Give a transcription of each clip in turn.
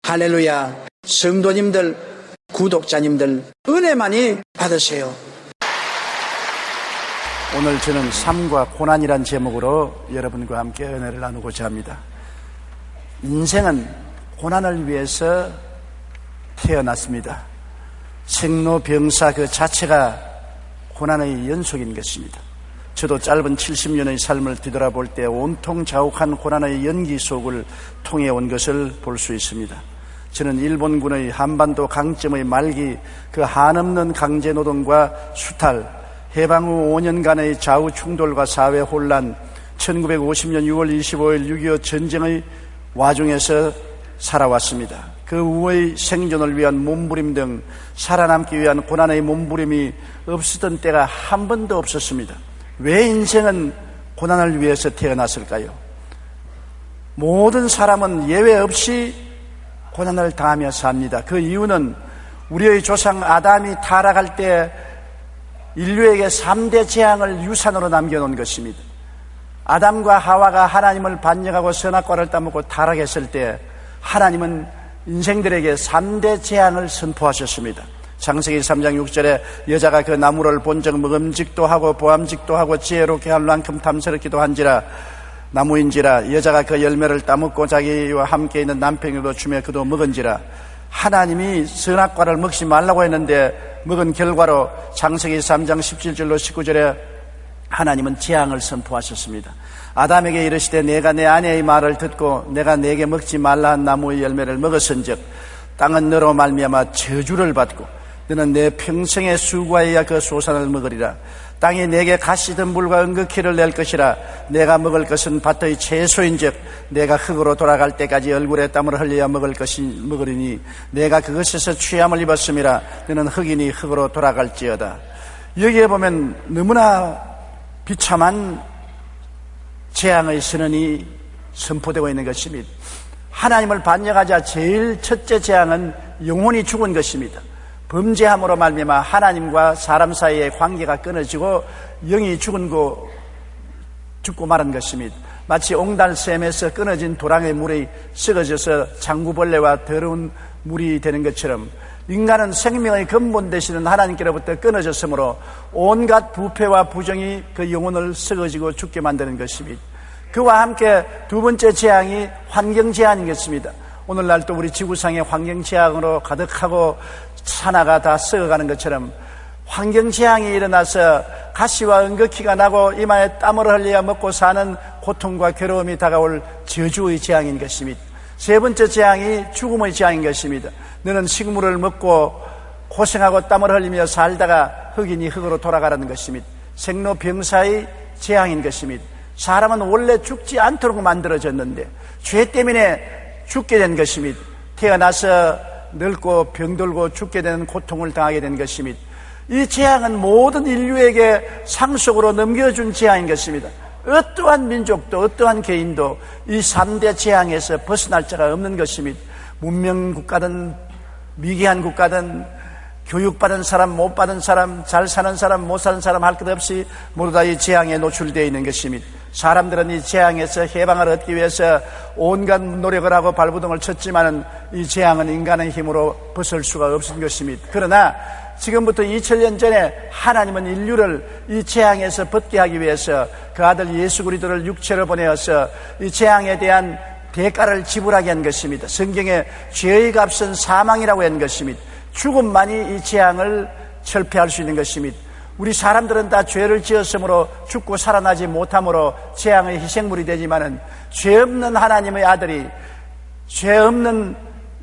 할렐루야. 성도님들, 구독자님들 은혜 많이 받으세요. 오늘 저는 삶과 고난이란 제목으로 여러분과 함께 은혜를 나누고자 합니다. 인생은 고난을 위해서 태어났습니다. 생로병사 그 자체가 고난의 연속인 것입니다. 저도 짧은 70년의 삶을 뒤돌아볼 때 온통 자욱한 고난의 연기 속을 통해 온 것을 볼 수 있습니다. 저는 일본군의 한반도 강점의 말기 그 한없는 강제노동과 수탈, 해방 후 5년간의 좌우 충돌과 사회 혼란, 1950년 6월 25일 6.25 전쟁의 와중에서 살아왔습니다. 그 후의 생존을 위한 몸부림 등 살아남기 위한 고난의 몸부림이 없었던 때가 한 번도 없었습니다. 왜 인생은 고난을 위해서 태어났을까요? 모든 사람은 예외 없이 고난을 당하며 삽니다. 그 이유는 우리의 조상 아담이 타락할 때 인류에게 3대 재앙을 유산으로 남겨놓은 것입니다. 아담과 하와가 하나님을 반역하고 선악과를 따먹고 타락했을 때 하나님은 인생들에게 3대 재앙을 선포하셨습니다. 창세기 3장 6절에 여자가 그 나무를 본즉 먹음직도 하고 보암직도 하고 지혜롭게 할 만큼 탐스럽기도 한지라 나무인지라 여자가 그 열매를 따먹고 자기와 함께 있는 남편에게도 주며 그도 먹은지라. 하나님이 선악과를 먹지 말라고 했는데 먹은 결과로 창세기 3장 17절로 19절에 하나님은 재앙을 선포하셨습니다. 아담에게 이르시되 내가 내 아내의 말을 듣고 내가 내게 먹지 말라 한 나무의 열매를 먹었은즉 땅은 너로 말미암아 저주를 받고 너는 내 평생의 수고하여야 그 소산을 먹으리라. 땅이 내게 가시든 물과 은극히를 낼 것이라. 내가 먹을 것은 밭의 채소인즉 내가 흙으로 돌아갈 때까지 얼굴에 땀을 흘려야 먹으리니 내가 그것에서 취함을 입었음이라. 너는 흙이니 흙으로 돌아갈지어다. 여기에 보면 너무나 비참한 재앙의 선언이 선포되고 있는 것입니다. 하나님을 반역하자 제일 첫째 재앙은 영혼이 죽은 것입니다. 범죄함으로 말미암아 하나님과 사람 사이의 관계가 끊어지고 영이 죽고 말한 것입니다. 마치 옹달샘에서 끊어진 도랑의 물이 썩어져서 장구벌레와 더러운 물이 되는 것처럼 인간은 생명의 근본 되시는 하나님께로부터 끊어졌으므로 온갖 부패와 부정이 그 영혼을 썩어지고 죽게 만드는 것입니다. 그와 함께 두 번째 재앙이 환경재앙인 것입니다. 오늘날 또 우리 지구상의 환경재앙으로 가득하고 산하가 다 썩어가는 것처럼 환경재앙이 일어나서 가시와 은극히가 나고 이마에 땀을 흘려야 먹고 사는 고통과 괴로움이 다가올 저주의 재앙인 것입니다. 세 번째 재앙이 죽음의 재앙인 것입니다. 너는 식물을 먹고 고생하고 땀을 흘리며 살다가 흙이니 흙으로 돌아가라는 것입니다. 생로병사의 재앙인 것입니다. 사람은 원래 죽지 않도록 만들어졌는데 죄 때문에 죽게 된 것입니다. 태어나서 늙고 병들고 죽게 되는 고통을 당하게 된 것입니다. 이 재앙은 모든 인류에게 상속으로 넘겨준 재앙인 것입니다. 어떠한 민족도 어떠한 개인도 이 3대 재앙에서 벗어날 자가 없는 것입니다. 문명국가든 미개한 국가든 교육받은 사람 못 받은 사람 잘 사는 사람 못 사는 사람 할 것 없이 모두 다 이 재앙에 노출되어 있는 것입니다. 사람들은 이 재앙에서 해방을 얻기 위해서 온갖 노력을 하고 발부동을 쳤지만은 이 재앙은 인간의 힘으로 벗을 수가 없은 것입니다. 그러나 지금부터 2000년 전에 하나님은 인류를 이 재앙에서 벗게 하기 위해서 그 아들 예수 그리스도를 육체로 보내어서 이 재앙에 대한 대가를 지불하게 한 것입니다. 성경에 죄의 값은 사망이라고 한 것입니다. 죽음만이 이 재앙을 철폐할 수 있는 것입니다. 우리 사람들은 다 죄를 지었으므로 죽고 살아나지 못함으로 재앙의 희생물이 되지만은 죄 없는 하나님의 아들이 죄 없는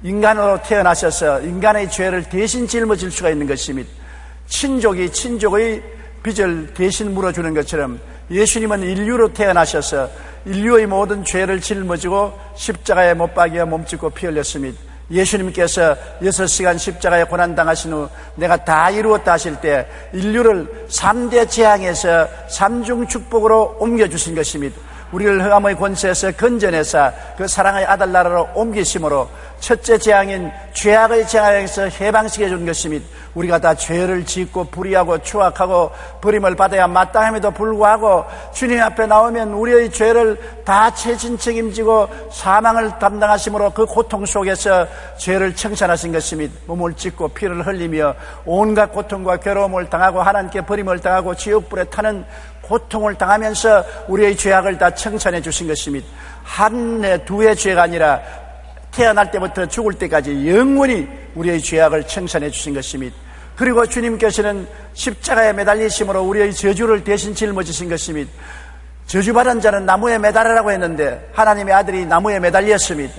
인간으로 태어나셔서 인간의 죄를 대신 짊어질 수가 있는 것입니다. 친족이 친족의 빚을 대신 물어주는 것처럼 예수님은 인류로 태어나셔서 인류의 모든 죄를 짊어지고 십자가에 못 박여 몸짓고 피 흘렸습니다. 예수님께서 6시간 십자가에 고난당하신 후 내가 다 이루었다 하실 때 인류를 3대 재앙에서 3중 축복으로 옮겨주신 것입니다. 우리를 흑암의 권세에서 건져내사 그 사랑의 아들 나라로 옮기심으로 첫째 재앙인 죄악의 재앙에서 해방시켜 준 것이며 우리가 다 죄를 짓고 불의하고 추악하고 버림을 받아야 마땅함에도 불구하고 주님 앞에 나오면 우리의 죄를 다 채진 책임지고 사망을 담당하심으로 그 고통 속에서 죄를 청산하신 것이며 몸을 찢고 피를 흘리며 온갖 고통과 괴로움을 당하고 하나님께 버림을 당하고 지옥불에 타는 고통을 당하면서 우리의 죄악을 다 청산해 주신 것입니다. 한 해, 두 해 죄가 아니라 태어날 때부터 죽을 때까지 영원히 우리의 죄악을 청산해 주신 것입니다. 그리고 주님께서는 십자가에 매달리심으로 우리의 저주를 대신 짊어지신 것입니다. 저주받은 자는 나무에 매달으라고 했는데 하나님의 아들이 나무에 매달렸습니다.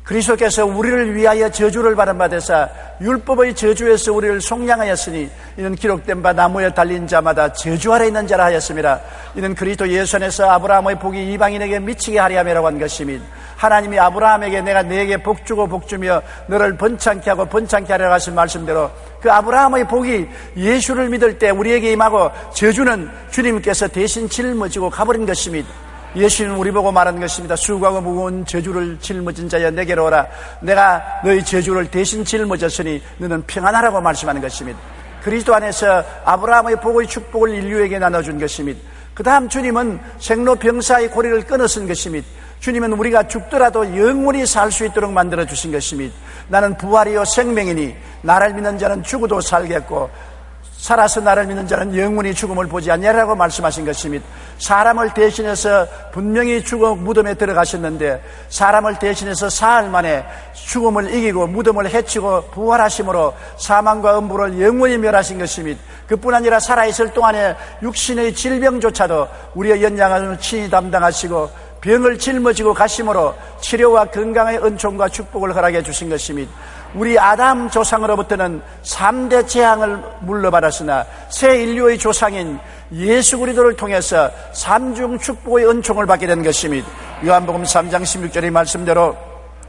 그리스도께서 우리를 위하여 저주를 받은 바 되사 율법의 저주에서 우리를 속량하였으니 이는 기록된 바 나무에 달린 자마다 저주 아래 있는 자라 하였습니다. 이는 그리스도 예수 안에서 아브라함의 복이 이방인에게 미치게 하려 함이라고 한 것입니다. 하나님이 아브라함에게 내가 너에게 복주고 복주며 너를 번창케 하고 번창케 하려고 하신 말씀대로 그 아브라함의 복이 예수를 믿을 때 우리에게 임하고 저주는 주님께서 대신 짊어지고 가버린 것입니다. 예수는 우리 보고 말한 것입니다. 수고하고 무거운 저주를 짊어진 자여 내게로 오라. 내가 너희 저주를 대신 짊어졌으니 너는 평안하라고 말씀하는 것입니다. 그리스도 안에서 아브라함의 복의 축복을 인류에게 나눠준 것입니다. 그 다음 주님은 생로병사의 고리를 끊으신 것입니다. 주님은 우리가 죽더라도 영원히 살 수 있도록 만들어 주신 것입니다. 나는 부활이요 생명이니 나를 믿는 자는 죽어도 살겠고 살아서 나를 믿는 자는 영원히 죽음을 보지 않냐라고 말씀하신 것입니다. 사람을 대신해서 분명히 죽어 무덤에 들어가셨는데 사람을 대신해서 사흘 만에 죽음을 이기고 무덤을 해치고 부활하심으로 사망과 음부를 영원히 멸하신 것입니다. 그뿐 아니라 살아있을 동안에 육신의 질병조차도 우리의 연약함을 친히 담당하시고 병을 짊어지고 가심으로 치료와 건강의 은총과 축복을 허락해 주신 것입니다. 우리 아담 조상으로부터는 3대 재앙을 물러받았으나 새 인류의 조상인 예수 그리스도를 통해서 삼중 축복의 은총을 받게 된 것입니다. 요한복음 3장 16절의 말씀대로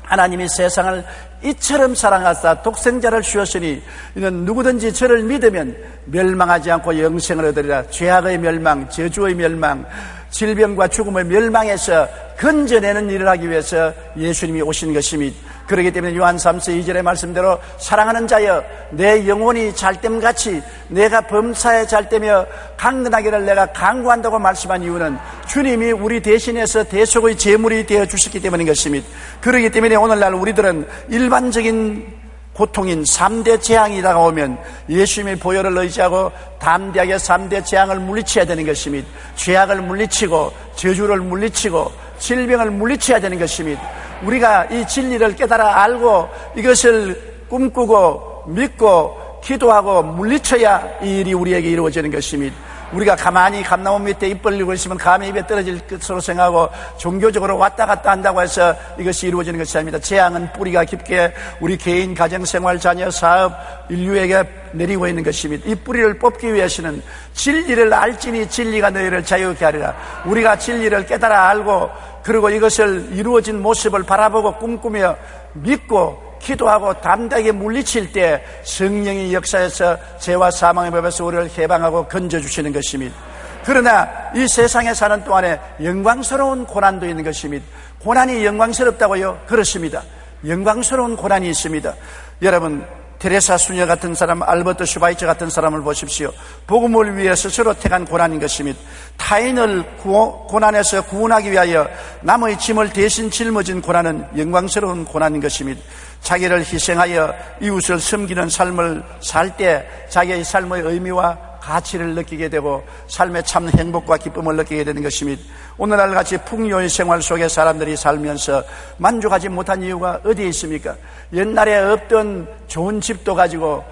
하나님이 세상을 이처럼 사랑하사 독생자를 주었으니 이는 누구든지 저를 믿으면 멸망하지 않고 영생을 얻으리라. 죄악의 멸망, 저주의 멸망, 질병과 죽음의 멸망에서 건져내는 일을 하기 위해서 예수님이 오신 것입니다. 그렇기 때문에 요한 3서 2절의 말씀대로 사랑하는 자여 내 영혼이 잘됨같이 내가 범사에 잘되며 강건하기를 내가 강구한다고 말씀한 이유는 주님이 우리 대신해서 대속의 제물이 되어 주셨기 때문인 것입니다. 그렇기 때문에 오늘날 우리들은 일반적인 고통인 3대 재앙이 다가오면 예수님의 보혈을 의지하고 담대하게 3대 재앙을 물리쳐야 되는 것입니다. 죄악을 물리치고 저주를 물리치고 질병을 물리쳐야 되는 것입니다. 우리가 이 진리를 깨달아 알고 이것을 꿈꾸고 믿고 기도하고 물리쳐야 이 일이 우리에게 이루어지는 것입니다. 우리가 가만히 감나무 밑에 입 벌리고 있으면 감이 입에 떨어질 것으로 생각하고 종교적으로 왔다 갔다 한다고 해서 이것이 이루어지는 것이 아닙니다. 재앙은 뿌리가 깊게 우리 개인, 가정생활, 자녀, 사업, 인류에게 내리고 있는 것입니다. 이 뿌리를 뽑기 위해서는 진리를 알지니 진리가 너희를 자유케 하리라. 우리가 진리를 깨달아 알고 그리고 이것을 이루어진 모습을 바라보고 꿈꾸며 믿고 기도하고 담대하게 물리칠 때 성령이 역사해서 죄와 사망의 법에서 우리를 해방하고 건져주시는 것입니다. 그러나 이 세상에 사는 동안에 영광스러운 고난도 있는 것입니다. 고난이 영광스럽다고요? 그렇습니다. 영광스러운 고난이 있습니다. 여러분 테레사 수녀 같은 사람, 알버트 슈바이처 같은 사람을 보십시오. 복음을 위해 스스로 택한 고난인 것입니다. 타인을 고난에서 구원하기 위하여 남의 짐을 대신 짊어진 고난은 영광스러운 고난인 것입니다. 자기를 희생하여 이웃을 섬기는 삶을 살 때 자기의 삶의 의미와 가치를 느끼게 되고 삶의 참 행복과 기쁨을 느끼게 되는 것입니다. 오늘날 같이 풍요의 생활 속에 사람들이 살면서 만족하지 못한 이유가 어디에 있습니까? 옛날에 없던 좋은 집도 가지고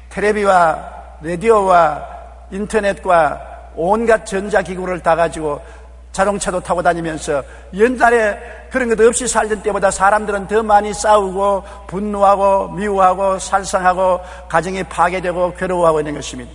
텔레비와 라디오와 인터넷과 온갖 전자기구를 다 가지고 자동차도 타고 다니면서 옛날에 그런 것 없이 살던 때보다 사람들은 더 많이 싸우고 분노하고 미워하고 살상하고 가정이 파괴되고 괴로워하고 있는 것입니다.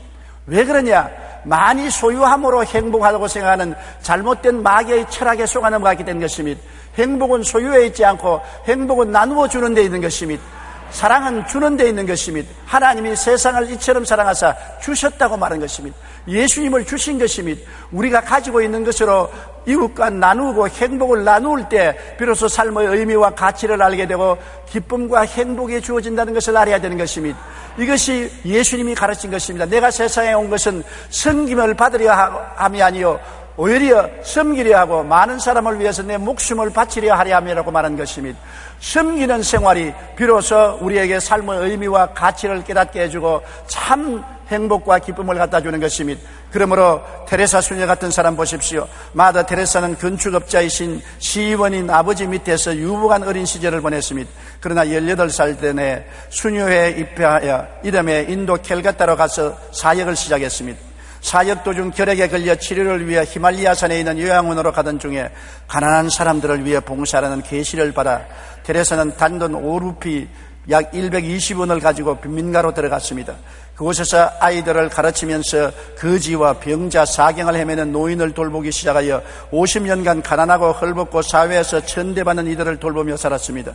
왜 그러냐? 많이 소유함으로 행복하다고 생각하는 잘못된 마귀의 철학에 속아 넘어갔기 때문인 것입니다. 행복은 소유에 있지 않고 행복은 나누어 주는 데 있는 것입니다. 사랑은 주는 데 있는 것입니다. 하나님이 세상을 이처럼 사랑하사 주셨다고 말한 것입니다. 예수님을 주신 것입니다. 우리가 가지고 있는 것으로 이웃과 나누고 행복을 나누을 때 비로소 삶의 의미와 가치를 알게 되고 기쁨과 행복이 주어진다는 것을 알아야 되는 것입니다. 이것이 예수님이 가르친 것입니다. 내가 세상에 온 것은 섬김을 받으려 함이 아니요 오히려 섬기려 하고 많은 사람을 위해서 내 목숨을 바치려 하려 함이라고 말한 것입니다. 섬기는 생활이 비로소 우리에게 삶의 의미와 가치를 깨닫게 해주고 참 행복과 기쁨을 갖다 주는 것입니다. 그러므로 테레사 수녀 같은 사람 보십시오. 마더 테레사는 건축업자이신 시의원인 아버지 밑에서 유복한 어린 시절을 보냈습니다. 그러나 18살 때에 수녀회에 입회하여 이듬해 인도 캘가타로 가서 사역을 시작했습니다. 사역 도중 결핵에 걸려 치료를 위해 히말리아산에 있는 요양원으로 가던 중에 가난한 사람들을 위해 봉사하는 계시를 받아 테레사는 단돈 5루피 약 120원을 가지고 빈민가로 들어갔습니다. 그곳에서 아이들을 가르치면서 거지와 병자, 사경을 헤매는 노인을 돌보기 시작하여 50년간 가난하고 헐벗고 사회에서 천대받는 이들을 돌보며 살았습니다.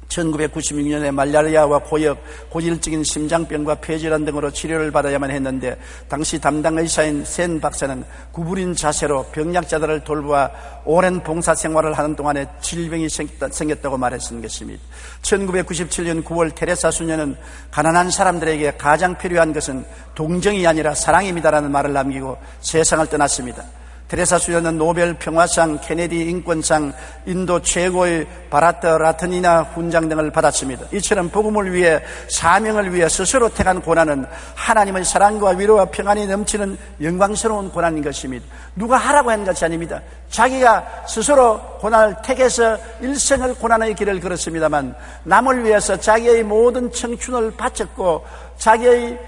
1996년에 말라리아와 고역, 고질적인 심장병과 폐질환 등으로 치료를 받아야만 했는데 당시 담당 의사인 센 박사는 구부린 자세로 병약자들을 돌보아 오랜 봉사 생활을 하는 동안에 질병이 생겼다고 말했던 것입니다. 1997년 9월 테레사 수녀는 가난한 사람들에게 가장 필요한 것은 동정이 아니라 사랑입니다라는 말을 남기고 세상을 떠났습니다. 테레사 수녀는 노벨 평화상, 케네디 인권상, 인도 최고의 바라트 라트니나 훈장 등을 받았습니다. 이처럼 복음을 위해, 사명을 위해 스스로 택한 고난은 하나님의 사랑과 위로와 평안이 넘치는 영광스러운 고난인 것입니다. 누가 하라고 한 것이 아닙니다. 자기가 스스로 고난을 택해서 일생을 고난의 길을 걸었습니다만 남을 위해서 자기의 모든 청춘을 바쳤고 자기의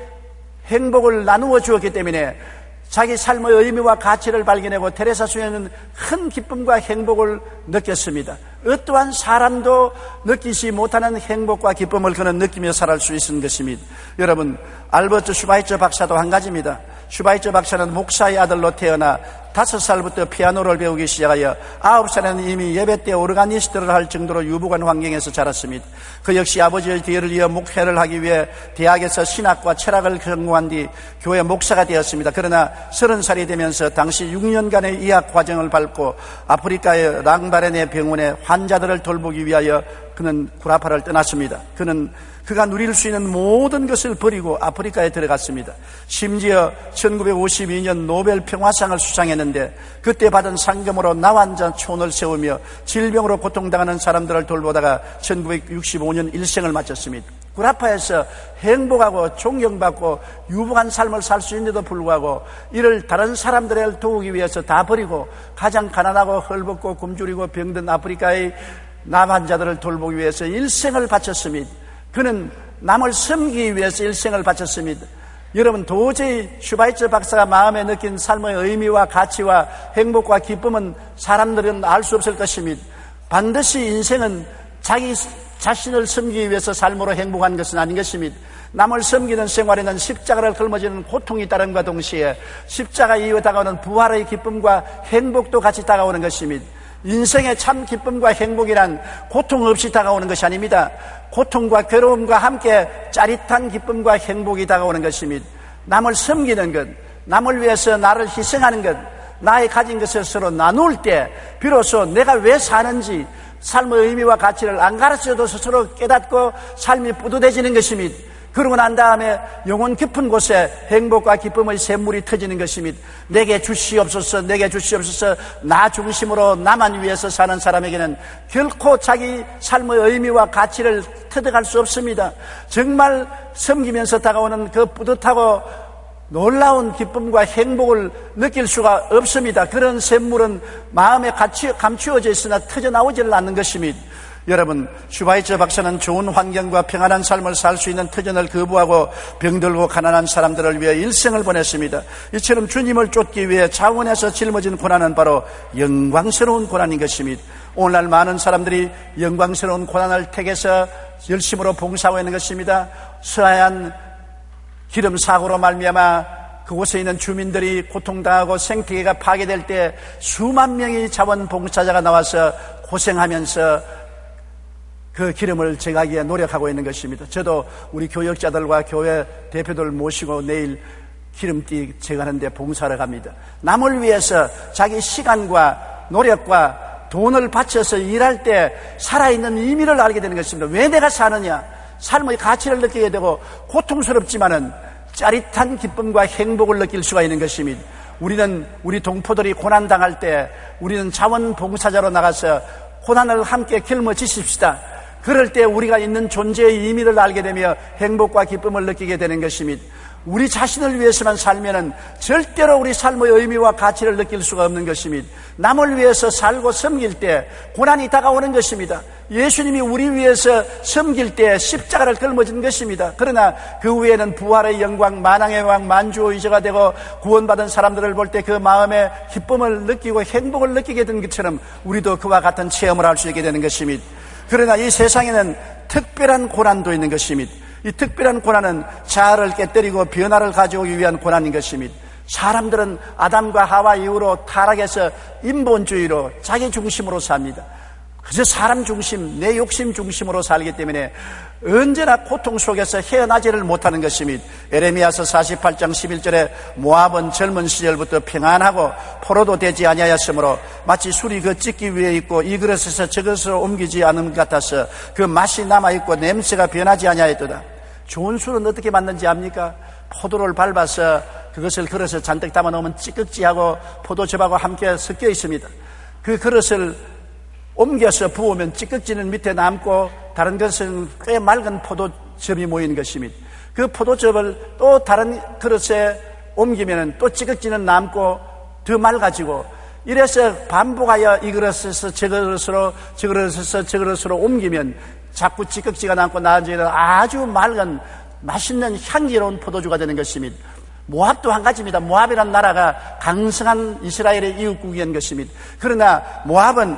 행복을 나누어 주었기 때문에 자기 삶의 의미와 가치를 발견하고 테레사 수녀는 큰 기쁨과 행복을 느꼈습니다. 어떠한 사람도 느끼지 못하는 행복과 기쁨을 그는 느끼며 살아갈 수 있는 것입니다. 여러분, 알버트 슈바이처 박사도 한 가지입니다. 슈바이처 박사는 목사의 아들로 태어나 5살부터 피아노를 배우기 시작하여 9살에는 이미 예배 때 오르가니스트를 할 정도로 유복한 환경에서 자랐습니다. 그 역시 아버지의 뒤를 이어 목회를 하기 위해 대학에서 신학과 철학을 전공한 뒤 교회 목사가 되었습니다. 그러나 30살이 되면서 당시 6년간의 의학 과정을 밟고 아프리카의 랑바렌의 병원에 환자들을 돌보기 위하여 그는 구라파를 떠났습니다. 그가 누릴 수 있는 모든 것을 버리고 아프리카에 들어갔습니다. 심지어 1952년 노벨 평화상을 수상했는데 그때 받은 상금으로 나환자 촌을 세우며 질병으로 고통당하는 사람들을 돌보다가 1965년 일생을 마쳤습니다. 구라파에서 행복하고 존경받고 유복한 삶을 살 수 있는데도 불구하고 이를 다른 사람들을 도우기 위해서 다 버리고 가장 가난하고 헐벗고 굶주리고 병든 아프리카의 남환자들을 돌보기 위해서 일생을 바쳤습니다. 그는 남을 섬기기 위해서 일생을 바쳤습니다. 여러분, 도저히 슈바이처 박사가 마음에 느낀 삶의 의미와 가치와 행복과 기쁨은 사람들은 알 수 없을 것입니다. 반드시 인생은 자기 자신을 섬기기 위해서 삶으로 행복한 것은 아닌 것입니다. 남을 섬기는 생활에는 십자가를 걸머지는 고통이 따름과 동시에 십자가 이후에 다가오는 부활의 기쁨과 행복도 같이 다가오는 것입니다. 인생의 참 기쁨과 행복이란 고통 없이 다가오는 것이 아닙니다. 고통과 괴로움과 함께 짜릿한 기쁨과 행복이 다가오는 것입니다. 남을 섬기는 것, 남을 위해서 나를 희생하는 것, 나의 가진 것을 서로 나눌 때 비로소 내가 왜 사는지 삶의 의미와 가치를 안 가르쳐도 스스로 깨닫고 삶이 뿌듯해지는 것입니다. 그러고 난 다음에 영혼 깊은 곳에 행복과 기쁨의 샘물이 터지는 것입니다. 내게 주시옵소서, 내게 주시옵소서. 나 중심으로 나만 위해서 사는 사람에게는 결코 자기 삶의 의미와 가치를 터득할 수 없습니다. 정말 섬기면서 다가오는 그 뿌듯하고 놀라운 기쁨과 행복을 느낄 수가 없습니다. 그런 샘물은 마음에 감추어져 있으나 터져나오지를 않는 것입니다. 여러분, 슈바이처 박사는 좋은 환경과 평안한 삶을 살 수 있는 터전을 거부하고 병들고 가난한 사람들을 위해 일생을 보냈습니다. 이처럼 주님을 쫓기 위해 차원에서 짊어진 고난은 바로 영광스러운 고난인 것입니다. 오늘날 많은 사람들이 영광스러운 고난을 택해서 열심으로 봉사하고 있는 것입니다. 서하얀 기름 사고로 말미암아 그곳에 있는 주민들이 고통당하고 생태계가 파괴될 때 수만 명의 자원봉사자가 나와서 고생하면서 그 기름을 제거하기 위해 노력하고 있는 것입니다. 저도 우리 교역자들과 교회 대표들 모시고 내일 기름띠 제거하는 데 봉사를 갑니다. 남을 위해서 자기 시간과 노력과 돈을 바쳐서 일할 때 살아있는 의미를 알게 되는 것입니다. 왜 내가 사느냐? 삶의 가치를 느끼게 되고 고통스럽지만은 짜릿한 기쁨과 행복을 느낄 수가 있는 것입니다. 우리 동포들이 고난당할 때 우리는 자원봉사자로 나가서 고난을 함께 길머지십시다. 그럴 때 우리가 있는 존재의 의미를 알게 되며 행복과 기쁨을 느끼게 되는 것입니다. 우리 자신을 위해서만 살면은 절대로 우리 삶의 의미와 가치를 느낄 수가 없는 것입니다. 남을 위해서 살고 섬길 때 고난이 다가오는 것입니다. 예수님이 우리 위해서 섬길 때 십자가를 걸머진 것입니다. 그러나 그 후에는 부활의 영광, 만왕의 왕, 만주의 의저가 되고 구원받은 사람들을 볼 때 그 마음에 기쁨을 느끼고 행복을 느끼게 된 것처럼 우리도 그와 같은 체험을 할 수 있게 되는 것입니다. 그러나 이 세상에는 특별한 고난도 있는 것입니다. 이 특별한 고난은 자아를 깨뜨리고 변화를 가져오기 위한 고난인 것입니다. 사람들은 아담과 하와 이후로 타락해서 인본주의로 자기 중심으로 삽니다. 그저 사람 중심, 내 욕심 중심으로 살기 때문에 언제나 고통 속에서 헤어나지를 못하는 것입니다. 에레미야서 48장 11절에 모압은 젊은 시절부터 평안하고 포로도 되지 아니하였으므로 마치 술이 그 찢기 위에 있고 이 그릇에서 저 그릇으로 옮기지 않은 것 같아서 그 맛이 남아있고 냄새가 변하지 아니하였도다. 좋은 술은 어떻게 만든지 압니까? 포도를 밟아서 그것을 그릇에 잔뜩 담아 놓으면 찌깍지하고 포도즙하고 함께 섞여 있습니다. 그 그릇을 옮겨서 부으면 찌깍지는 밑에 남고 다른 것은 꽤 맑은 포도즙이 모이는 것입니다. 그 포도즙을 또 다른 그릇에 옮기면 또 찌깍지는 남고 더 맑아지고 이래서 반복하여 이 그릇에서 저 그릇으로 저 그릇에서 저 그릇으로 옮기면 자꾸 찌깍지가 남고 나중에는 아주 맑은 맛있는 향기로운 포도주가 되는 것입니다. 모압도 한 가지입니다. 모압이라는 나라가 강성한 이스라엘의 이웃국이었는 것입니다. 그러나 모압은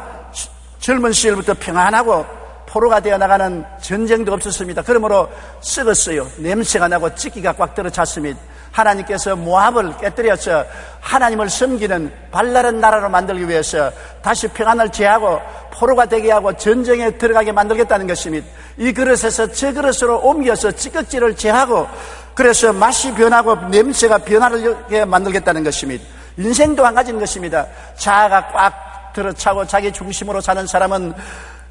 젊은 시절부터 평안하고 포로가 되어 나가는 전쟁도 없었습니다. 그러므로 썩었어요. 냄새가 나고 찌기가 꽉 들어찼습니다. 하나님께서 모압을 깨뜨려서 하나님을 섬기는 발랄한 나라로 만들기 위해서 다시 평안을 제하고 포로가 되게 하고 전쟁에 들어가게 만들겠다는 것입니다. 이 그릇에서 저 그릇으로 옮겨서 찌꺼기를 제하고 그래서 맛이 변하고 냄새가 변화를 만들겠다는 것입니다. 인생도 한 가지인 것입니다. 자아가 꽉 들어차고 자기 중심으로 사는 사람은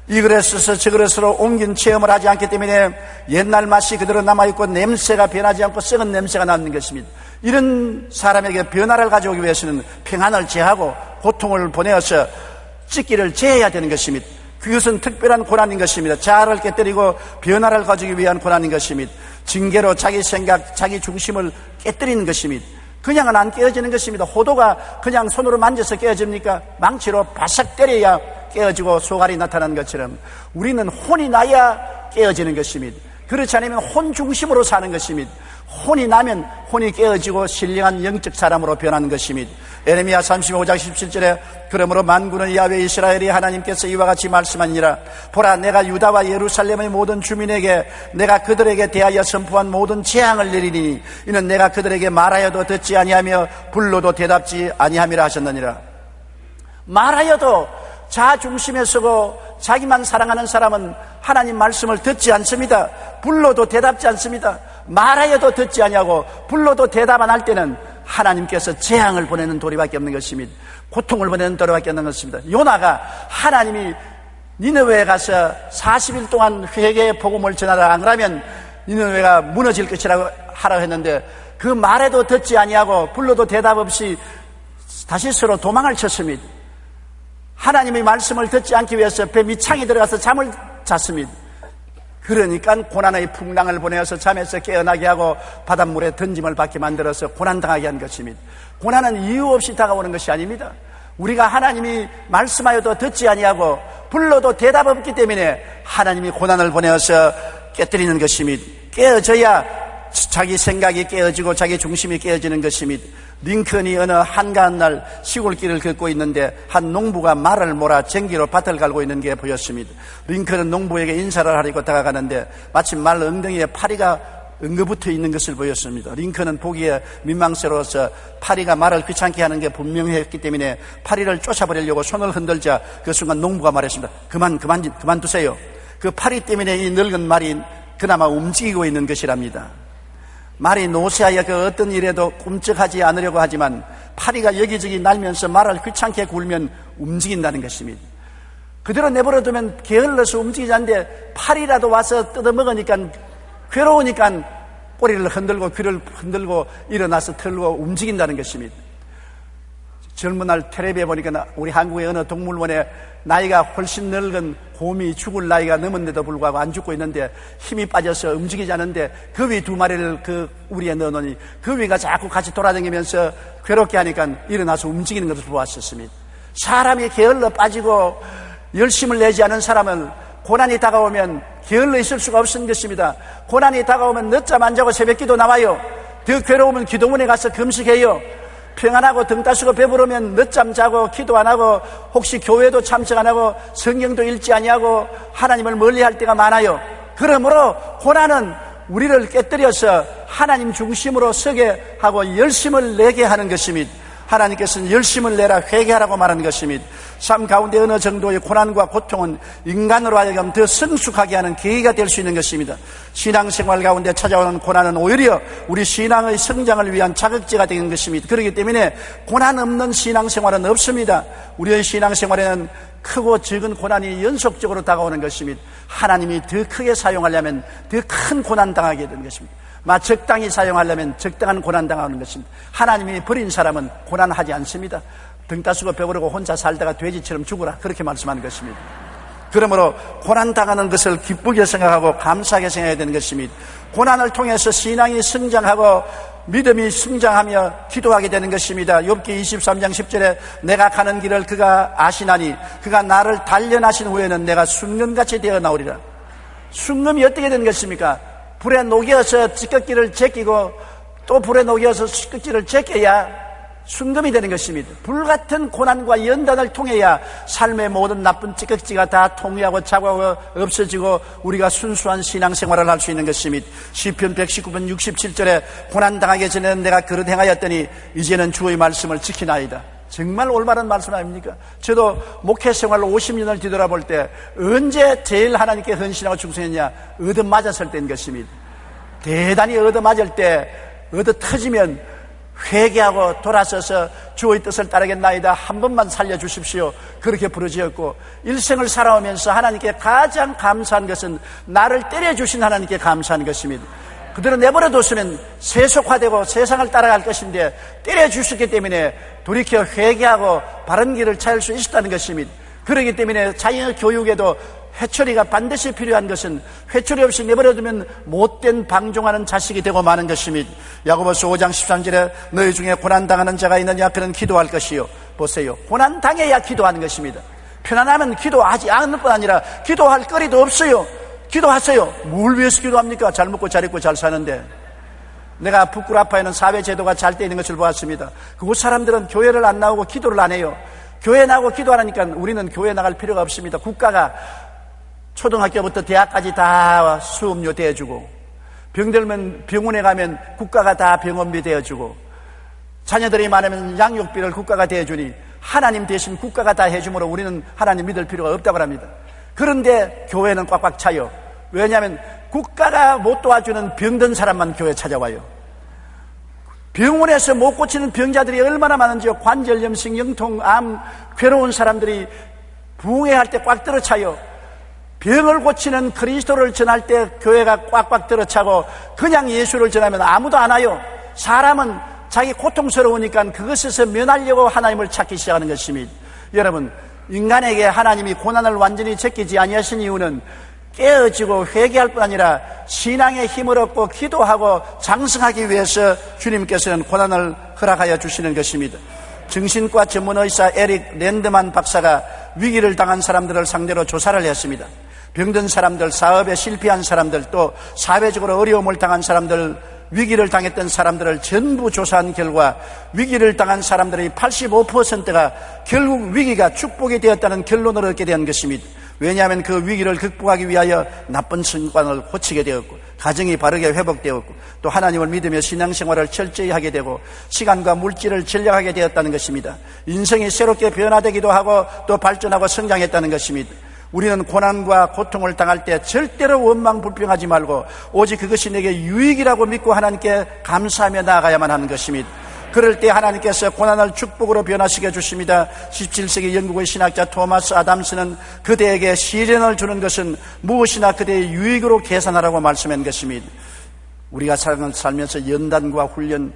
이 그릇에서 저 그릇으로 옮긴 체험을 하지 않기 때문에 옛날 맛이 그대로 남아있고 냄새가 변하지 않고 썩은 냄새가 나는 것입니다. 이런 사람에게 변화를 가져오기 위해서는 평안을 제하고 고통을 보내어서 찢기를 제해야 되는 것입니다. 그것은 특별한 고난인 것입니다. 자아를 깨뜨리고 변화를 가지기 위한 고난인 것입니다. 징계로 자기 생각, 자기 중심을 깨뜨리는 것입니다. 그냥은 안 깨어지는 것입니다. 호도가 그냥 손으로 만져서 깨어집니까? 망치로 바싹 때려야 깨어지고 소갈이 나타나는 것처럼 우리는 혼이 나야 깨어지는 것입니다. 그렇지 않으면 혼 중심으로 사는 것입니다. 혼이 나면 혼이 깨어지고 신령한 영적 사람으로 변하는 것입니다. 에레미야 35장 17절에 그러므로 만군의 야훼 이스라엘이 하나님께서 이와 같이 말씀하니라. 보라, 내가 유다와 예루살렘의 모든 주민에게 내가 그들에게 대하여 선포한 모든 재앙을 내리니 이는 내가 그들에게 말하여도 듣지 아니하며 불러도 대답지 아니함이라 하셨느니라. 말하여도 자중심에 서고 자기만 사랑하는 사람은 하나님 말씀을 듣지 않습니다. 불러도 대답지 않습니다. 말하여도 듣지 아니하고 불러도 대답 안 할 때는 하나님께서 재앙을 보내는 도리밖에 없는 것입니다. 고통을 보내는 도리밖에 없는 것입니다. 요나가 하나님이 니느웨에 가서 40일 동안 회개의 복음을 전하라, 안 그러면 니느웨가 무너질 것이라고 하라고 했는데 그 말에도 듣지 아니하고 불러도 대답 없이 다시 서로 도망을 쳤습니다. 하나님의 말씀을 듣지 않기 위해서 배 밑창에 들어가서 잠을 잤습니다. 그러니까 고난의 풍랑을 보내어서 잠에서 깨어나게 하고 바닷물에 던짐을 받게 만들어서 고난당하게 한 것입니다. 고난은 이유 없이 다가오는 것이 아닙니다. 우리가 하나님이 말씀하여도 듣지 아니하고 불러도 대답 없기 때문에 하나님이 고난을 보내어서 깨뜨리는 것입니다. 깨어져야 자기 생각이 깨어지고 자기 중심이 깨어지는 것입니다. 링컨이 어느 한가한 날 시골길을 걷고 있는데 한 농부가 말을 몰아 쟁기로 밭을 갈고 있는 게 보였습니다. 링컨은 농부에게 인사를 하려고 다가가는데 마침 말 엉덩이에 파리가 엉겨붙어 있는 것을 보였습니다. 링컨은 보기에 민망스러워서 파리가 말을 귀찮게 하는 게 분명했기 때문에 파리를 쫓아버리려고 손을 흔들자 그 순간 농부가 말했습니다. 그만두세요. 그 파리 때문에 이 늙은 말이 그나마 움직이고 있는 것이랍니다. 말이 노쇠하여 그 어떤 일에도 꿈쩍하지 않으려고 하지만 파리가 여기저기 날면서 말을 귀찮게 굴면 움직인다는 것입니다. 그대로 내버려두면 게을러서 움직이지 않는데 파리라도 와서 뜯어먹으니까 괴로우니까 꼬리를 흔들고 귀를 흔들고 일어나서 털고 움직인다는 것입니다. 젊은 날 텔레비에 보니까 우리 한국의 어느 동물원에 나이가 훨씬 늙은 곰이 죽을 나이가 넘었는데도 불구하고 안 죽고 있는데 힘이 빠져서 움직이지 않는데 그 위 두 마리를 그 우리에 넣어놓으니 그 위가 자꾸 같이 돌아다니면서 괴롭게 하니까 일어나서 움직이는 것을 보았었습니다. 사람이 게을러 빠지고 열심을 내지 않은 사람은 고난이 다가오면 게을러 있을 수가 없는 것입니다. 고난이 다가오면 늦잠 안 자고 새벽기도 나와요. 더 괴로우면 기도문에 가서 금식해요. 평안하고 등 따시고 배부르면 늦잠 자고 기도 안 하고 혹시 교회도 참석 안 하고 성경도 읽지 아니하고 하나님을 멀리할 때가 많아요. 그러므로 고난은 우리를 깨뜨려서 하나님 중심으로 서게 하고 열심을 내게 하는 것입니다. 하나님께서는 열심을 내라 회개하라고 말하는 것입니다. 삶 가운데 어느 정도의 고난과 고통은 인간으로 하여금 더 성숙하게 하는 계기가 될 수 있는 것입니다. 신앙생활 가운데 찾아오는 고난은 오히려 우리 신앙의 성장을 위한 자극제가 되는 것입니다. 그렇기 때문에 고난 없는 신앙생활은 없습니다. 우리의 신앙생활에는 크고 적은 고난이 연속적으로 다가오는 것입니다. 하나님이 더 크게 사용하려면 더 큰 고난 당하게 되는 것입니다. 적당히 사용하려면 적당한 고난 당하는 것입니다. 하나님이 버린 사람은 고난하지 않습니다. 등 따시고 배부르고 혼자 살다가 돼지처럼 죽으라 그렇게 말씀하는 것입니다. 그러므로 고난 당하는 것을 기쁘게 생각하고 감사하게 생각해야 되는 것입니다. 고난을 통해서 신앙이 성장하고 믿음이 성장하며 기도하게 되는 것입니다. 욥기 23장 10절에 내가 가는 길을 그가 아시나니 그가 나를 단련하신 후에는 내가 순금같이 되어 나오리라. 순금이 어떻게 되는 것입니까? 불에 녹여서 찌꺼기를 제끼고 또 불에 녹여서 찌꺼기를 제껴야 순금이 되는 것입니다. 불같은 고난과 연단을 통해야 삶의 모든 나쁜 찌꺼기가 다 통회하고 자고하고 없어지고 우리가 순수한 신앙생활을 할 수 있는 것입니다. 시편 119편 67절에 고난당하기 전에는 내가 그릇 행하였더니 이제는 주의 말씀을 지키나이다. 정말 올바른 말씀 아닙니까? 저도 목회생활로 50년을 뒤돌아볼 때 언제 제일 하나님께 헌신하고 충성했냐? 얻어맞았을 때인 것입니다. 대단히 얻어맞을 때 얻어 터지면 회개하고 돌아서서 주의 뜻을 따르겠나이다. 한 번만 살려주십시오. 그렇게 부르짖었고 일생을 살아오면서 하나님께 가장 감사한 것은 나를 때려주신 하나님께 감사한 것입니다. 그대로 내버려뒀으면 세속화되고 세상을 따라갈 것인데 때려주셨기 때문에 돌이켜 회개하고 바른 길을 찾을 수 있었다는 것입니다. 그렇기 때문에 자녀 교육에도 회초리가 반드시 필요한 것은 회초리 없이 내버려두면 못된 방종하는 자식이 되고 마는 것입니다. 야고보서 5장 13절에 너희 중에 고난당하는 자가 있느냐 그는 기도할 것이요. 보세요. 고난당해야 기도하는 것입니다. 편안하면 기도하지 않을 뿐 아니라 기도할 거리도 없어요. 기도하세요. 뭘 위해서 기도합니까? 잘 먹고 잘 입고 잘 사는데. 내가 북구라파에는 사회제도가 잘 돼 있는 것을 보았습니다. 그곳 사람들은 교회를 안 나오고 기도를 안 해요. 교회 나오고 기도하니까 우리는 교회 나갈 필요가 없습니다. 국가가 초등학교부터 대학까지 다 수업료 대주고 병들면 병원에 가면 국가가 다 병원비 대주고 자녀들이 많으면 양육비를 국가가 대주니 하나님 대신 국가가 다 해주므로 우리는 하나님 믿을 필요가 없다고 합니다. 그런데 교회는 꽉꽉 차요. 왜냐하면 국가가 못 도와주는 병든 사람만 교회 찾아와요. 병원에서 못 고치는 병자들이 얼마나 많은지요. 관절염식, 영통, 암, 괴로운 사람들이 부흥회할 때 꽉 들어차요. 병을 고치는 그리스도를 전할 때 교회가 꽉꽉 들어차고 그냥 예수를 전하면 아무도 안 와요. 사람은 자기 고통스러우니까 그것에서 면하려고 하나님을 찾기 시작하는 것입니다. 여러분, 인간에게 하나님이 고난을 완전히 제끼지 아니하신 이유는 깨어지고 회개할 뿐 아니라 신앙의 힘을 얻고 기도하고 장성하기 위해서 주님께서는 고난을 허락하여 주시는 것입니다. 정신과 전문의사 에릭 랜드만 박사가 위기를 당한 사람들을 상대로 조사를 했습니다. 병든 사람들, 사업에 실패한 사람들, 또 사회적으로 어려움을 당한 사람들, 위기를 당했던 사람들을 전부 조사한 결과 위기를 당한 사람들의 85%가 결국 위기가 축복이 되었다는 결론을 얻게 된 것입니다. 왜냐하면 그 위기를 극복하기 위하여 나쁜 습관을 고치게 되었고 가정이 바르게 회복되었고 또 하나님을 믿으며 신앙생활을 철저히 하게 되고 시간과 물질을 전략하게 되었다는 것입니다. 인생이 새롭게 변화되기도 하고 또 발전하고 성장했다는 것입니다. 우리는 고난과 고통을 당할 때 절대로 원망불평하지 말고 오직 그것이 내게 유익이라고 믿고 하나님께 감사하며 나아가야만 하는 것입니다. 그럴 때 하나님께서 고난을 축복으로 변화시켜 주십니다. 17세기 영국의 신학자 토마스 아담스는 그대에게 시련을 주는 것은 무엇이나 그대의 유익으로 계산하라고 말씀한 것입니다. 우리가 살면서 연단과 훈련,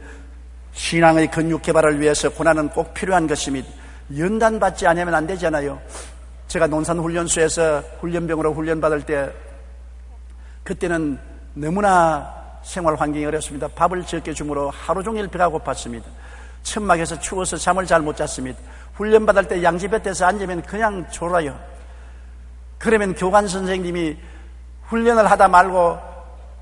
신앙의 근육 개발을 위해서 고난은 꼭 필요한 것입니다. 연단받지 않으면 안 되잖아요. 제가 논산훈련소에서 훈련병으로 훈련받을 때 그때는 너무나 생활 환경이 어렵습니다. 밥을 적게 주므로 하루 종일 배가 고팠습니다. 천막에서 추워서 잠을 잘 못 잤습니다. 훈련받을 때 양지볕에서 앉으면 그냥 졸아요. 그러면 교관 선생님이 훈련을 하다 말고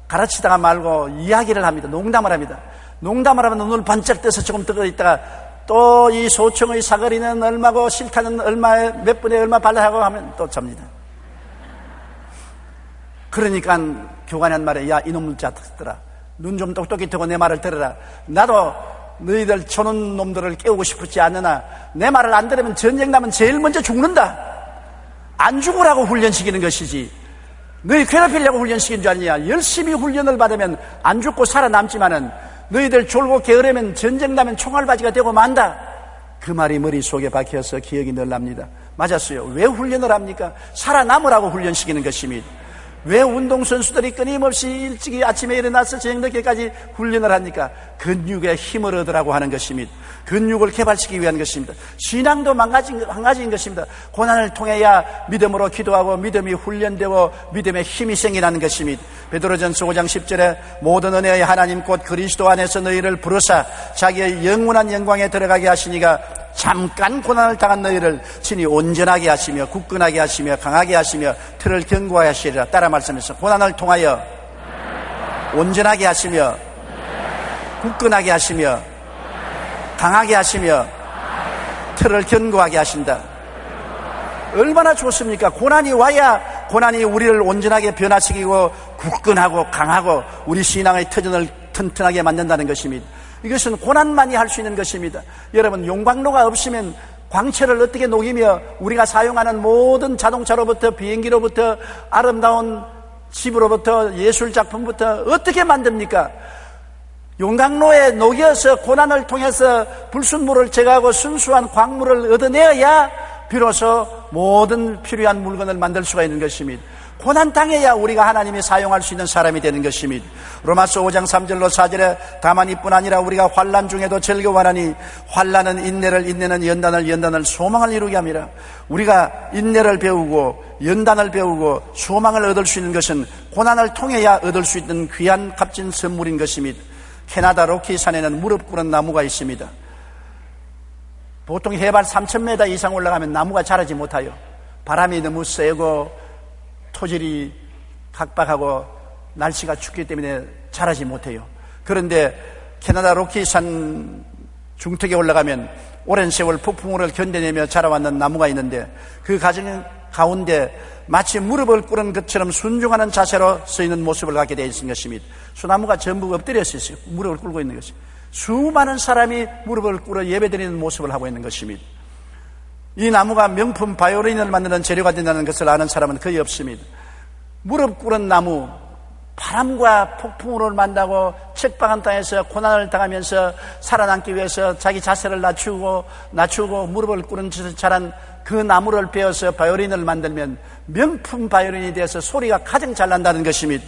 가르치다가 말고 이야기를 합니다. 농담을 합니다. 농담을 하면 눈을 반짝 떠서 조금 뜨고 있다가 또 이 소총의 사거리는 얼마고 실타는 얼마에 몇 분에 얼마 발라하고 하면 또 잡니다. 그러니까 교관이 한 말에 야 이놈들 자식들아 눈 좀 똑똑히 뜨고 내 말을 들어라. 나도 너희들 초는 놈들을 깨우고 싶지 않으나 내 말을 안 들으면 전쟁 나면 제일 먼저 죽는다. 안 죽으라고 훈련시키는 것이지 너희 괴롭히려고 훈련시킨 줄 아니냐. 열심히 훈련을 받으면 안 죽고 살아남지만은 너희들 졸고 게으르면 전쟁 나면 총알바지가 되고 만다. 그 말이 머릿속에 박혀서 기억이 늘 납니다. 맞았어요. 왜 훈련을 합니까? 살아남으라고 훈련시키는 것입니다. 왜 운동선수들이 끊임없이 일찍이 아침에 일어나서 저녁 늦게까지 훈련을 합니까? 근육에 힘을 얻으라고 하는 것입니다. 근육을 개발시키기 위한 것입니다. 신앙도 한 가지인 것입니다. 고난을 통해야 믿음으로 기도하고 믿음이 훈련되고 믿음의 힘이 생기는 것입니다. 베드로전서 5장 10절에 모든 은혜의 하나님 곧 그리스도 안에서 너희를 부르사 자기의 영원한 영광에 들어가게 하시니가 잠깐 고난을 당한 너희를 친히 온전하게 하시며 굳건하게 하시며 강하게 하시며 틀을 견고하게 하시리라. 따라 말씀해서 고난을 통하여 온전하게 하시며 굳건하게 하시며 강하게 하시며 틀을 견고하게 하신다. 얼마나 좋습니까? 고난이 와야 고난이 우리를 온전하게 변화시키고 굳건하고 강하고 우리 신앙의 터전을 튼튼하게 만든다는 것입니다. 이것은 고난만이 할 수 있는 것입니다. 여러분 용광로가 없으면 광채를 어떻게 녹이며 우리가 사용하는 모든 자동차로부터 비행기로부터 아름다운 집으로부터 예술작품부터 어떻게 만듭니까? 용광로에 녹여서 고난을 통해서 불순물을 제거하고 순수한 광물을 얻어내어야 비로소 모든 필요한 물건을 만들 수가 있는 것입니다. 고난 당해야 우리가 하나님이 사용할 수 있는 사람이 되는 것입니다. 로마서 5장 3절로 4절에 다만 이뿐 아니라 우리가 환난 중에도 즐거워하나니 환난은 인내를, 인내는 연단을, 연단을 소망을 이루게 합니다. 우리가 인내를 배우고 연단을 배우고 소망을 얻을 수 있는 것은 고난을 통해야 얻을 수 있는 귀한 값진 선물인 것입니다. 캐나다 로키산에는 무릎 꿇은 나무가 있습니다. 보통 해발 3,000m 이상 올라가면 나무가 자라지 못해요. 바람이 너무 세고 토질이 각박하고 날씨가 춥기 때문에 자라지 못해요. 그런데 캐나다 로키산 중턱에 올라가면 오랜 세월 폭풍우를 견뎌내며 자라왔는 나무가 있는데 그 과정 가운데 마치 무릎을 꿇은 것처럼 순종하는 자세로 서 있는 모습을 갖게 되어 있는 것입니다. 소나무가 전부 엎드려서 있어요. 무릎을 꿇고 있는 것입니다. 수많은 사람이 무릎을 꿇어 예배드리는 모습을 하고 있는 것입니다. 이 나무가 명품 바이올린을 만드는 재료가 된다는 것을 아는 사람은 거의 없습니다. 무릎 꿇은 나무, 바람과 폭풍우를 만나고 척박한 땅에서 고난을 당하면서 살아남기 위해서 자기 자세를 낮추고 무릎을 꿇은 채 자란 그 나무를 베어서 바이올린을 만들면 명품 바이올린이 되어서 소리가 가장 잘 난다는 것입니다.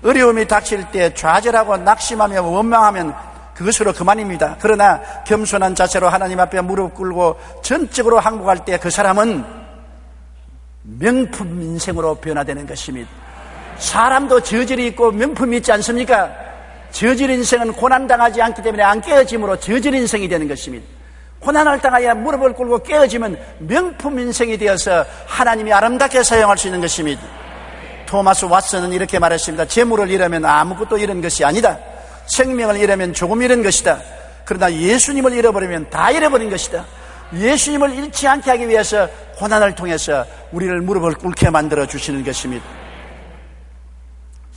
어려움이 닥칠 때 좌절하고 낙심하며 원망하면 그것으로 그만입니다. 그러나 겸손한 자세로 하나님 앞에 무릎 꿇고 전적으로 항복할 때 그 사람은 명품 인생으로 변화되는 것입니다. 사람도 저질이 있고 명품이 있지 않습니까? 저질 인생은 고난당하지 않기 때문에 안 깨어짐으로 저질 인생이 되는 것입니다. 고난을 당하여 무릎을 꿇고 깨어지면 명품 인생이 되어서 하나님이 아름답게 사용할 수 있는 것입니다. 토마스 왓슨은 이렇게 말했습니다. 재물을 잃으면 아무것도 잃은 것이 아니다. 생명을 잃으면 조금 잃은 것이다. 그러나 예수님을 잃어버리면 다 잃어버린 것이다. 예수님을 잃지 않게 하기 위해서 고난을 통해서 우리를 무릎을 꿇게 만들어 주시는 것입니다.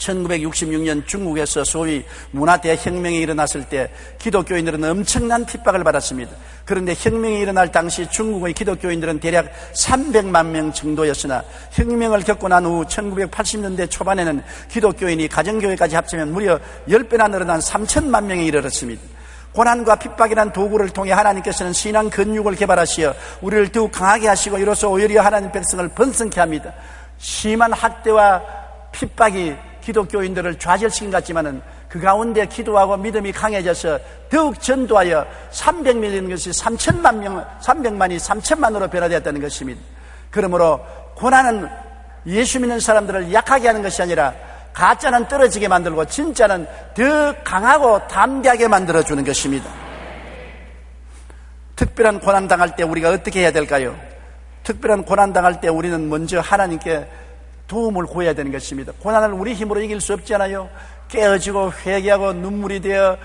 1966년 중국에서 소위 문화 대혁명이 일어났을 때 기독교인들은 엄청난 핍박을 받았습니다. 그런데 혁명이 일어날 당시 중국의 기독교인들은 대략 300만 명 정도였으나 혁명을 겪고 난 후 1980년대 초반에는 기독교인이 가정교회까지 합치면 무려 10배나 늘어난 3천만 명에 이르렀습니다. 고난과 핍박이라는 도구를 통해 하나님께서는 신앙 근육을 개발하시어 우리를 더욱 강하게 하시고 이로써 오히려 하나님 백성을 번성케 합니다. 심한 학대와 핍박이 기독교인들을 좌절시킨 것 같지만은 그 가운데 기도하고 믿음이 강해져서 더욱 전도하여 300명인 것이 300만이 3천만으로 변화되었다는 것입니다. 그러므로 고난은 예수 믿는 사람들을 약하게 하는 것이 아니라 가짜는 떨어지게 만들고 진짜는 더 강하고 담대하게 만들어주는 것입니다. 특별한 고난 당할 때 우리가 어떻게 해야 될까요? 특별한 고난 당할 때 우리는 먼저 하나님께 도움을 구해야 되는 것입니다. 고난을 우리 힘으로 이길 수 없잖아요. 깨어지고 회개하고 눈물이 되어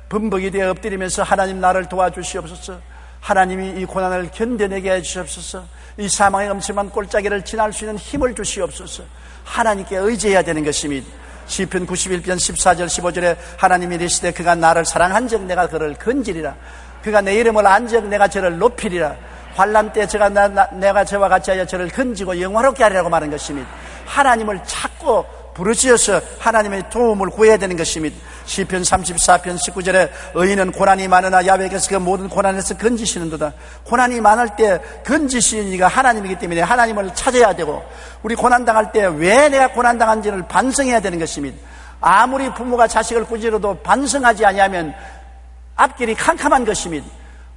범벅이 되어 엎드리면서 하나님 나를 도와주시옵소서. 하나님이 이 고난을 견뎌내게 해주시옵소서. 이 사망의 엄청난 골짜기를 지날 수 있는 힘을 주시옵소서. 하나님께 의지해야 되는 것입니다. 시편 91편 14절 15절에 하나님이 이르시되 그가 나를 사랑한즉 내가 그를 건지리라. 그가 내 이름을 안즉 내가 저를 높이리라. 환난 때 내가 저와 같이 하여 저를 건지고 영화롭게 하리라고 말한 것입니다. 하나님을 찾고 부르짖어서 하나님의 도움을 구해야 되는 것입니다. 시편 34편 19절에 의인은 고난이 많으나 야훼께서 그 모든 고난에서 건지시는도다. 고난이 많을 때 건지시는 이가 하나님이기 때문에 하나님을 찾아야 되고, 우리 고난당할 때 왜 내가 고난당한지를 반성해야 되는 것입니다. 아무리 부모가 자식을 꾸짖어도 반성하지 아니하면 앞길이 캄캄한 것입니다.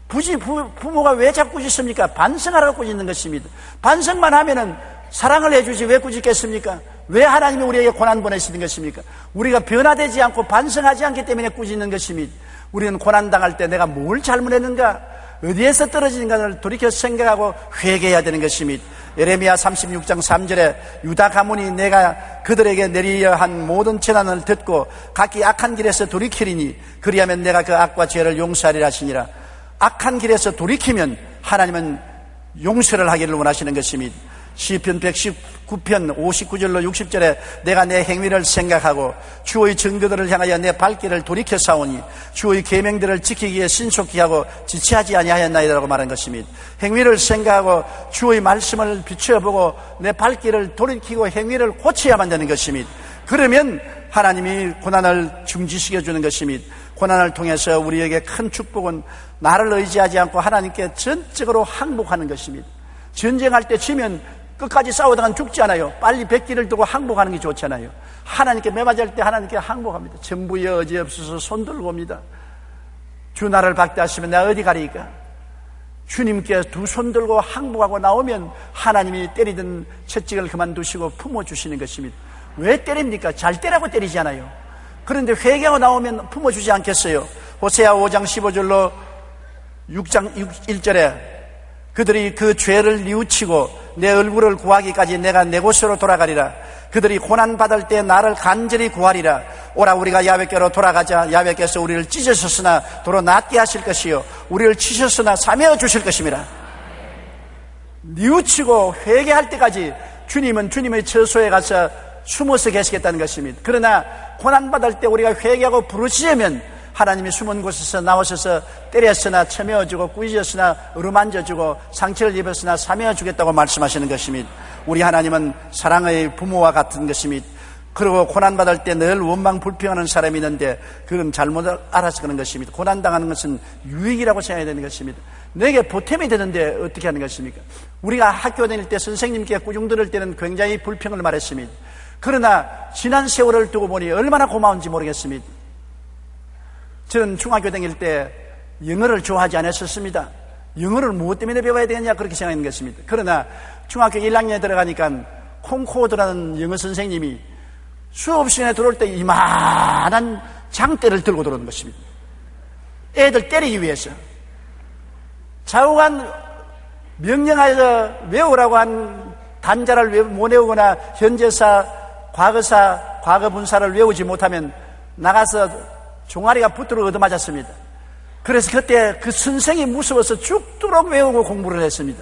부모가 왜 자꾸 꾸짖습니까? 반성하라고 꾸짖는 것입니다. 반성만 하면은 사랑을 해주지 왜 꾸짖겠습니까? 왜 하나님이 우리에게 고난 보내시는 것입니까? 우리가 변화되지 않고 반성하지 않기 때문에 꾸짖는 것입니다. 우리는 고난당할 때 내가 뭘 잘못했는가, 어디에서 떨어지는가를 돌이켜 생각하고 회개해야 되는 것입니다. 예레미야 36장 3절에 유다 가문이 내가 그들에게 내리려 한 모든 재난을 듣고 각기 악한 길에서 돌이키리니 그리하면 내가 그 악과 죄를 용서하리라 하시니라. 악한 길에서 돌이키면 하나님은 용서를 하기를 원하시는 것입니다. 시편 119편 59절로 60절에 내가 내 행위를 생각하고 주의 증거들을 향하여 내 발길을 돌이켜 사오니 주의 계명들을 지키기에 신속히 하고 지체하지 아니하였나이다라고 말한 것입니다. 행위를 생각하고 주의 말씀을 비추어보고 내 발길을 돌이키고 행위를 고쳐야만 되는 것입니다. 그러면 하나님이 고난을 중지시켜주는 것입니다. 고난을 통해서 우리에게 큰 축복은 나를 의지하지 않고 하나님께 전적으로 항복하는 것입니다. 전쟁할 때 지면 끝까지 싸우다간 죽지 않아요. 빨리 백기를 두고 항복하는 게 좋잖아요. 하나님께 매맞을 때 하나님께 항복합니다. 전부여 어지없어서 손들고 옵니다. 주 나를 박대하시면 내가 어디 가리까? 주님께 두 손 들고 항복하고 나오면 하나님이 때리던 채찍을 그만두시고 품어주시는 것입니다. 왜 때립니까? 잘 때라고 때리지 않아요. 그런데 회개하고 나오면 품어주지 않겠어요? 호세아 5장 15절로 6장 1절에 그들이 그 죄를 뉘우치고 내 얼굴을 구하기까지 내가 내 곳으로 돌아가리라. 그들이 고난받을 때 나를 간절히 구하리라. 오라 우리가 야훼께로 돌아가자. 야훼께서 우리를 찢으셨으나 도로 낫게 하실 것이요 우리를 치셨으나 사매어 주실 것임이라. 뉘우치고 회개할 때까지 주님은 주님의 처소에 가서 숨어서 계시겠다는 것입니다. 그러나 고난받을 때 우리가 회개하고 부르짖으면 하나님이 숨은 곳에서 나오셔서 때렸으나 쳐매어주고 꾸짖었으나 어루만져주고 상처를 입었으나 사매어주겠다고 말씀하시는 것입니다. 우리 하나님은 사랑의 부모와 같은 것입니다. 그리고 고난받을 때 늘 원망 불평하는 사람이 있는데 그건 잘못 알아서 그런 것입니다. 고난당하는 것은 유익이라고 생각해야 되는 것입니다. 내게 보탬이 되는데 어떻게 하는 것입니까? 우리가 학교 다닐 때 선생님께 꾸중 들을 때는 굉장히 불평을 말했습니다. 그러나 지난 세월을 두고 보니 얼마나 고마운지 모르겠습니다. 저는 중학교 다닐 때 영어를 좋아하지 않았었습니다. 영어를 무엇 때문에 배워야 되느냐 그렇게 생각하는 것입니다. 그러나 중학교 1학년에 들어가니까 콩코드라는 영어 선생님이 수업 시간에 들어올 때 이만한 장대를 들고 들어오는 것입니다. 애들 때리기 위해서. 좌우간 명령하여서 외우라고 한 단자를 못 외우거나 현재사, 과거사, 과거분사를 외우지 못하면 나가서 종아리가 붙들어 얻어맞았습니다. 그래서 그때 그 선생이 무서워서 죽도록 외우고 공부를 했습니다.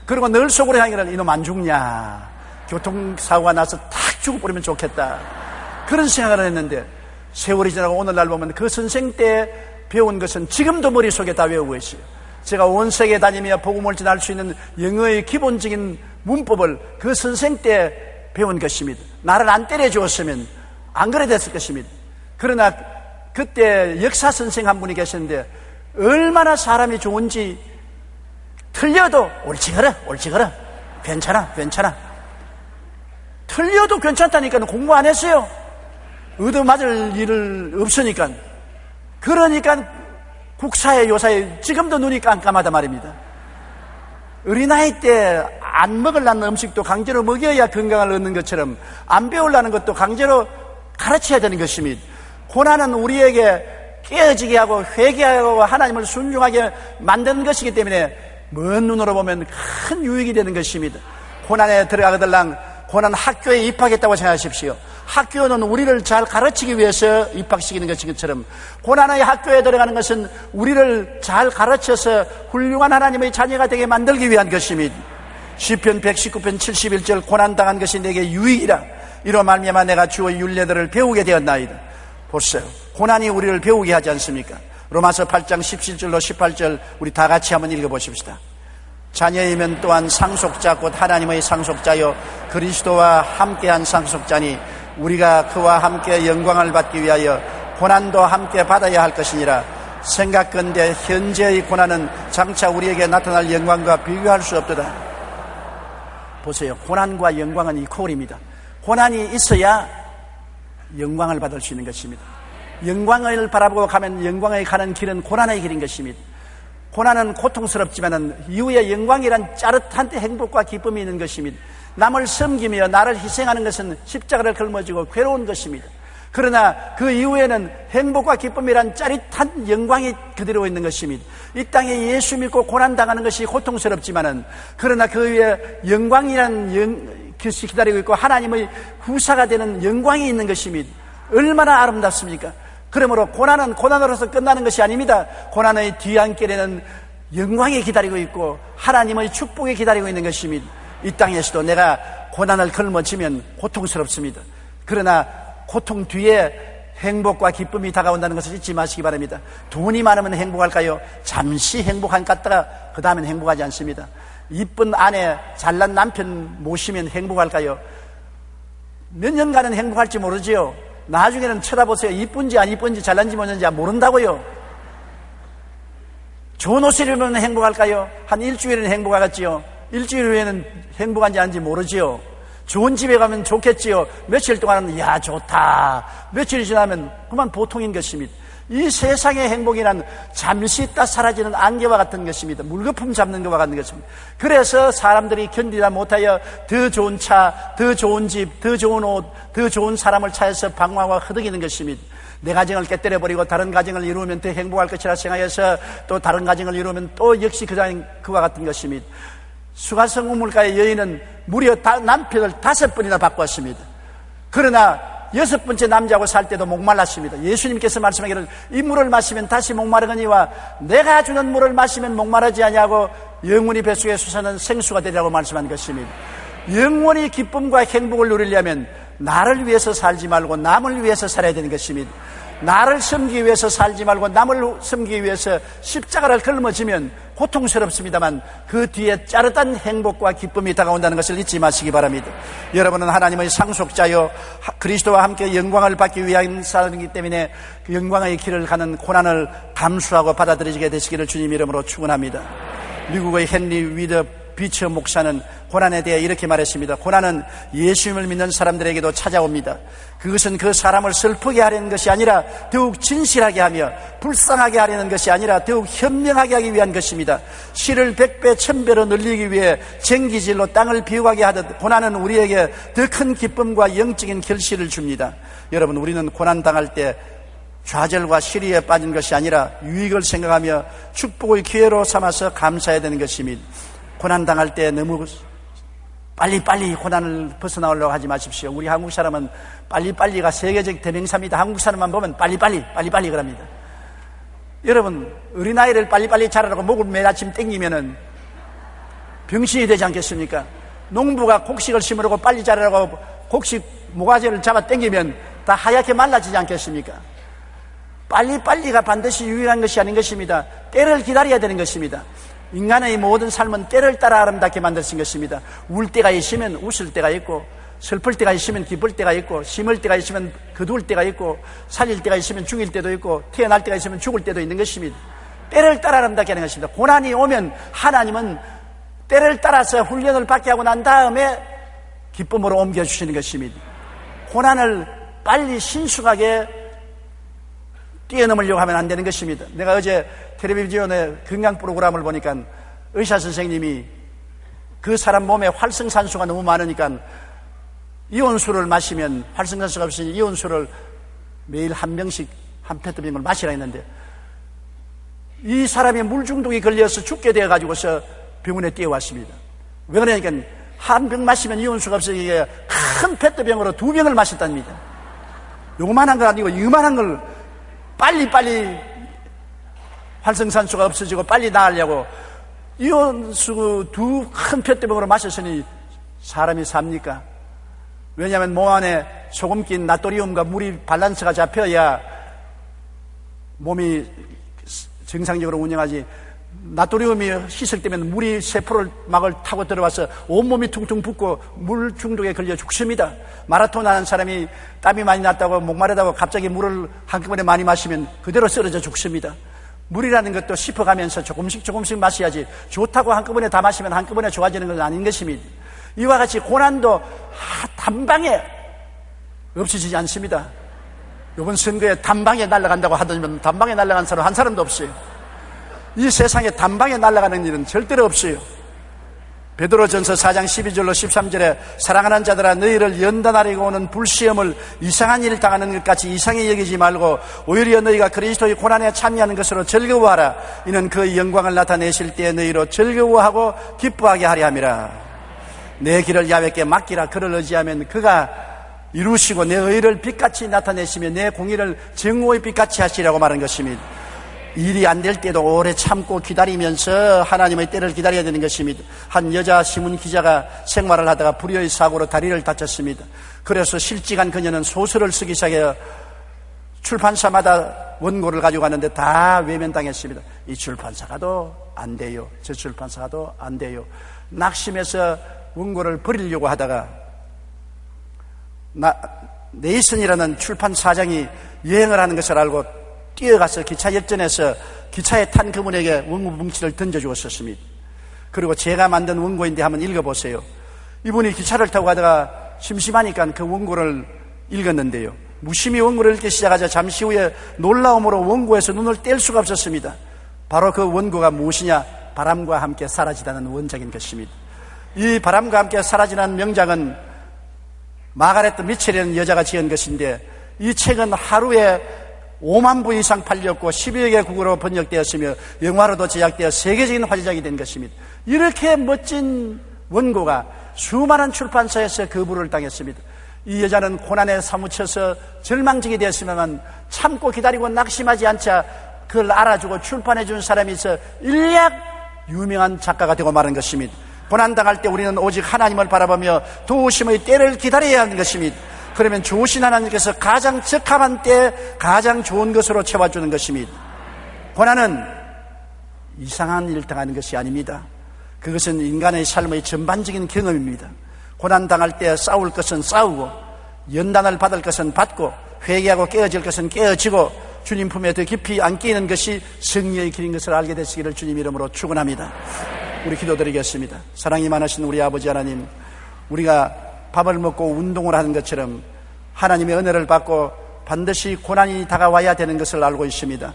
그리고 늘 속으로 향기를 이놈 안 죽냐, 교통사고가 나서 탁 죽어버리면 좋겠다. 그런 생각을 했는데 세월이 지나고 오늘날 보면 그 선생 때 배운 것은 지금도 머릿속에 다 외우고 있어요. 제가 온 세계 다니며 복음을 전할 수 있는 영어의 기본적인 문법을 그 선생 때 배운 것입니다. 나를 안 때려주었으면 안 그래 됐을 것입니다. 그러나 그때 역사 선생 한 분이 계셨는데 얼마나 사람이 좋은지 틀려도 옳지 그래 괜찮아 틀려도 괜찮다니까 공부 안 했어요. 얻어맞을 일을 없으니까. 그러니까 국사에 요사에 지금도 눈이 깜깜하단 말입니다. 어린아이 때 안 먹으려는 음식도 강제로 먹여야 건강을 얻는 것처럼 안 배우려는 것도 강제로 가르쳐야 되는 것입니다. 고난은 우리에게 깨어지게 하고 회개하고 하나님을 순종하게 만드는 것이기 때문에 먼 눈으로 보면 큰 유익이 되는 것입니다. 고난에 들어가거들랑 고난 학교에 입학했다고 생각하십시오. 학교는 우리를 잘 가르치기 위해서 입학시키는 것처럼 고난의 학교에 들어가는 것은 우리를 잘 가르쳐서 훌륭한 하나님의 자녀가 되게 만들기 위한 것입니다. 시편 119편 71절 고난당한 것이 내게 유익이라 이로 말미암아 내가 주의 율례들을 배우게 되었나이다. 보세요. 고난이 우리를 배우게 하지 않습니까? 로마서 8장 17절로 18절 우리 다 같이 한번 읽어보십시다. 자녀이면 또한 상속자 곧 하나님의 상속자요 그리스도와 함께한 상속자니 우리가 그와 함께 영광을 받기 위하여 고난도 함께 받아야 할 것이니라. 생각건대 현재의 고난은 장차 우리에게 나타날 영광과 비교할 수 없도다. 보세요. 고난과 영광은 이퀄입니다. 고난이 있어야 영광을 받을 수 있는 것입니다. 영광을 바라보고 가면 영광에 가는 길은 고난의 길인 것입니다. 고난은 고통스럽지만 이후에 영광이란 짜릿한 행복과 기쁨이 있는 것입니다. 남을 섬기며 나를 희생하는 것은 십자가를 걸머지고 괴로운 것입니다. 그러나 그 이후에는 행복과 기쁨이란 짜릿한 영광이 그대로 있는 것입니다. 이 땅에 예수 믿고 고난당하는 것이 고통스럽지만은 그러나 그 위에 영광이란 것이 기다리고 있고 하나님의 후사가 되는 영광이 있는 것입니다. 얼마나 아름답습니까? 그러므로 고난은 고난으로서 끝나는 것이 아닙니다. 고난의 뒤안길에는 영광이 기다리고 있고 하나님의 축복이 기다리고 있는 것입니다. 이 땅에서도 내가 고난을 걸머지면 고통스럽습니다. 그러나 고통 뒤에 행복과 기쁨이 다가온다는 것을 잊지 마시기 바랍니다. 돈이 많으면 행복할까요? 잠시 행복한 것 같다가 그 다음엔 행복하지 않습니다. 이쁜 아내, 잘난 남편 모시면 행복할까요? 몇 년간은 행복할지 모르지요. 나중에는 쳐다보세요. 이쁜지 안 이쁜지 잘난지 못는지 모른다고요. 좋은 옷을 입으면 행복할까요? 한 일주일은 행복하겠지요. 일주일 후에는 행복한지 아닌지 모르지요. 좋은 집에 가면 좋겠지요. 며칠 동안은 야 좋다. 며칠이 지나면 그만 보통인 것입니다. 이 세상의 행복이란 잠시 있다 사라지는 안개와 같은 것입니다. 물거품 잡는 것과 같은 것입니다. 그래서 사람들이 견디다 못하여 더 좋은 차, 더 좋은 집, 더 좋은 옷, 더 좋은 사람을 찾아서 방황하고 허덕이는 것입니다. 내 가정을 깨뜨려버리고 다른 가정을 이루면 더 행복할 것이라 생각해서 또 다른 가정을 이루면 또 역시 그와 같은 것입니다. 수가성 우물가의 여인은 무려 남편을 5번이나 바꿨습니다. 그러나 6번째 남자하고 살 때도 목말랐습니다. 예수님께서 말씀하기를 이 물을 마시면 다시 목마르거니와 내가 주는 물을 마시면 목마르지 아니하고 영원히 뱃속에 솟아는 생수가 되리라고 말씀한 것입니다. 영원히 기쁨과 행복을 누리려면 나를 위해서 살지 말고 남을 위해서 살아야 되는 것입니다. 나를 섬기기 위해서 살지 말고 남을 섬기기 위해서 십자가를 걸머지면 고통스럽습니다만 그 뒤에 짜릿한 행복과 기쁨이 다가온다는 것을 잊지 마시기 바랍니다. 여러분은 하나님의 상속자요 그리스도와 함께 영광을 받기 위한 사람이기 때문에 그 영광의 길을 가는 고난을 감수하고 받아들이게 되시기를 주님 이름으로 축원합니다. 미국의 헨리 위더 비처 목사는 고난에 대해 이렇게 말했습니다. 고난은 예수님을 믿는 사람들에게도 찾아옵니다. 그것은 그 사람을 슬프게 하려는 것이 아니라 더욱 진실하게 하며 불쌍하게 하려는 것이 아니라 더욱 현명하게 하기 위한 것입니다. 실을 100배 1000배로 늘리기 위해 쟁기질로 땅을 비워가게 하듯 고난은 우리에게 더 큰 기쁨과 영적인 결실을 줍니다. 여러분, 우리는 고난당할 때 좌절과 시리에 빠진 것이 아니라 유익을 생각하며 축복의 기회로 삼아서 감사해야 되는 것입니다. 고난당할 때 너무 빨리빨리 고난을 벗어나오려고 하지 마십시오. 우리 한국 사람은 빨리빨리가 세계적 대명사입니다. 한국 사람만 보면 빨리빨리 그럽니다. 여러분, 어린아이를 빨리빨리 자라라고 목을 매일 아침 땡기면은 병신이 되지 않겠습니까? 농부가 곡식을 심으라고 빨리 자라라고 곡식 모가지를 잡아 땡기면 다 하얗게 말라지지 않겠습니까? 빨리빨리가 반드시 유일한 것이 아닌 것입니다. 때를 기다려야 되는 것입니다. 인간의 모든 삶은 때를 따라 아름답게 만드신 것입니다. 울 때가 있으면 웃을 때가 있고, 슬플 때가 있으면 기쁠 때가 있고, 심을 때가 있으면 거두을 때가 있고, 살릴 때가 있으면 죽일 때도 있고, 태어날 때가 있으면 죽을 때도 있는 것입니다. 때를 따라 아름답게 하는 것입니다. 고난이 오면 하나님은 때를 따라서 훈련을 받게 하고 난 다음에 기쁨으로 옮겨주시는 것입니다. 고난을 빨리 신속하게 뛰어넘으려고 하면 안 되는 것입니다. 내가 어제 텔레비전의 건강 프로그램을 보니까 의사 선생님이 그 사람 몸에 활성산소가 너무 많으니까 이온수를 마시면, 활성산소가 없으니 이온수를 매일 한 병씩 한 페트병을 마시라 했는데, 이 사람이 물 중독이 걸려서 죽게 되어가지고서 병원에 뛰어왔습니다. 왜 그러니까 한 병 마시면 이온수가 없으니까 큰 페트병으로 2병을 마셨답니다. 요만한 거 아니고 이만한 걸 빨리 활성산소가 없어지고 빨리 나으려고 이온수 2 큰 페트병으로 마셨으니 사람이 삽니까? 왜냐하면 몸 안에 소금 낀 나트륨과 물이 밸런스가 잡혀야 몸이 정상적으로 운영하지, 나트륨이 희석되면 물이 세포를 막을 타고 들어와서 온몸이 퉁퉁 붓고 물 중독에 걸려 죽습니다. 마라톤 하는 사람이 땀이 많이 났다고 목마르다고 갑자기 물을 한꺼번에 많이 마시면 그대로 쓰러져 죽습니다. 물이라는 것도 씹어가면서 조금씩 마셔야지, 좋다고 한꺼번에 다 마시면 한꺼번에 좋아지는 건 아닌 것입니다. 이와 같이 고난도 단방에 없어지지 않습니다. 이번 선거에 단방에 날아간다고 하더니만 단방에 날아간 사람 한 사람도 없어요. 이 세상에 단방에 날아가는 일은 절대로 없어요. 베드로전서 4장 12절로 13절에 사랑하는 자들아, 너희를 연단하려고 오는 불시험을 이상한 일을 당하는 것 같이 이상히 여기지 말고 오히려 너희가 그리스도의 고난에 참여하는 것으로 즐거워하라. 이는 그의 영광을 나타내실 때에 너희로 즐거워하고 기뻐하게 하려 함이라. 내 길을 야훼께 맡기라. 그를 의지하면 그가 이루시고 내 의를 빛같이 나타내시며 내 공의를 정오의 빛같이 하시라고 말한 것입니다. 일이 안 될 때도 오래 참고 기다리면서 하나님의 때를 기다려야 되는 것입니다. 한 여자 신문 기자가 생활을 하다가 불의의 사고로 다리를 다쳤습니다. 그래서 실직한 그녀는 소설을 쓰기 시작해서 출판사마다 원고를 가지고 갔는데 다 외면당했습니다. 이 출판사가도 안 돼요, 저 출판사가도 안 돼요. 낙심해서 원고를 버리려고 하다가 네이슨이라는 출판 사장이 여행을 하는 것을 알고 뛰어가서 기차 역전해서 기차에 탄 그분에게 원고 뭉치를 던져주었습니다. 그리고 제가 만든 원고인데 한번 읽어보세요. 이분이 기차를 타고 가다가 심심하니까 그 원고를 읽었는데요, 무심히 원고를 읽기 시작하자 잠시 후에 놀라움으로 원고에서 눈을 뗄 수가 없었습니다. 바로 그 원고가 무엇이냐? 바람과 함께 사라지다는 원작인 것입니다. 이 바람과 함께 사라지는 명작은 마가렛 미첼이라는 여자가 지은 것인데, 이 책은 하루에 5만 부 이상 팔렸고 10여 개 국어로 번역되었으며 영화로도 제작되어 세계적인 화제작이 된 것입니다. 이렇게 멋진 원고가 수많은 출판사에서 거부를 당했습니다. 이 여자는 고난에 사무쳐서 절망적이 되었으면 참고 기다리고 낙심하지 않자 그걸 알아주고 출판해준 사람이 있어 일약 유명한 작가가 되고 마는 것입니다. 고난당할 때 우리는 오직 하나님을 바라보며 도우심의 때를 기다려야 하는 것입니다. 그러면 좋으신 하나님께서 가장 적합한 때 가장 좋은 것으로 채워주는 것입니다. 고난은 이상한 일을 당하는 것이 아닙니다. 그것은 인간의 삶의 전반적인 경험입니다. 고난당할 때 싸울 것은 싸우고, 연단을 받을 것은 받고, 회개하고 깨어질 것은 깨어지고, 주님 품에 더 깊이 안기는 것이 승리의 길인 것을 알게 되시기를 주님 이름으로 축원합니다. 우리 기도드리겠습니다. 사랑이 많으신 우리 아버지 하나님, 우리가 밥을 먹고 운동을 하는 것처럼 하나님의 은혜를 받고 반드시 고난이 다가와야 되는 것을 알고 있습니다.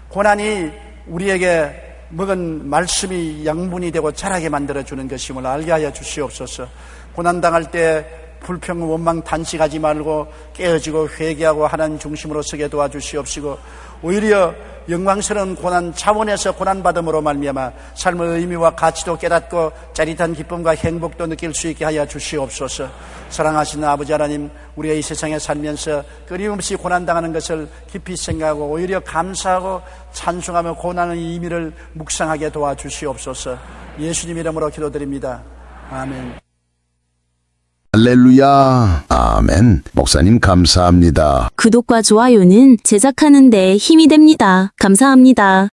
고난이 우리에게 먹은 말씀이 양분이 되고 자라게 만들어주는 것임을 알게 하여 주시옵소서. 고난당할 때 불평, 원망, 탄식하지 말고 깨어지고 회개하고 하나님 중심으로 서게 도와주시옵시고, 오히려 영광스러운 고난 차원에서 고난받음으로 말미암아 삶의 의미와 가치도 깨닫고 짜릿한 기쁨과 행복도 느낄 수 있게 하여 주시옵소서. 사랑하시는 아버지 하나님, 우리가 이 세상에 살면서 끊임없이 고난당하는 것을 깊이 생각하고 오히려 감사하고 찬송하며 고난의 의미를 묵상하게 도와주시옵소서. 예수님 이름으로 기도드립니다. 아멘. 할렐루야. 아멘. 목사님 감사합니다. 구독과 좋아요는 제작하는 데 힘이 됩니다. 감사합니다.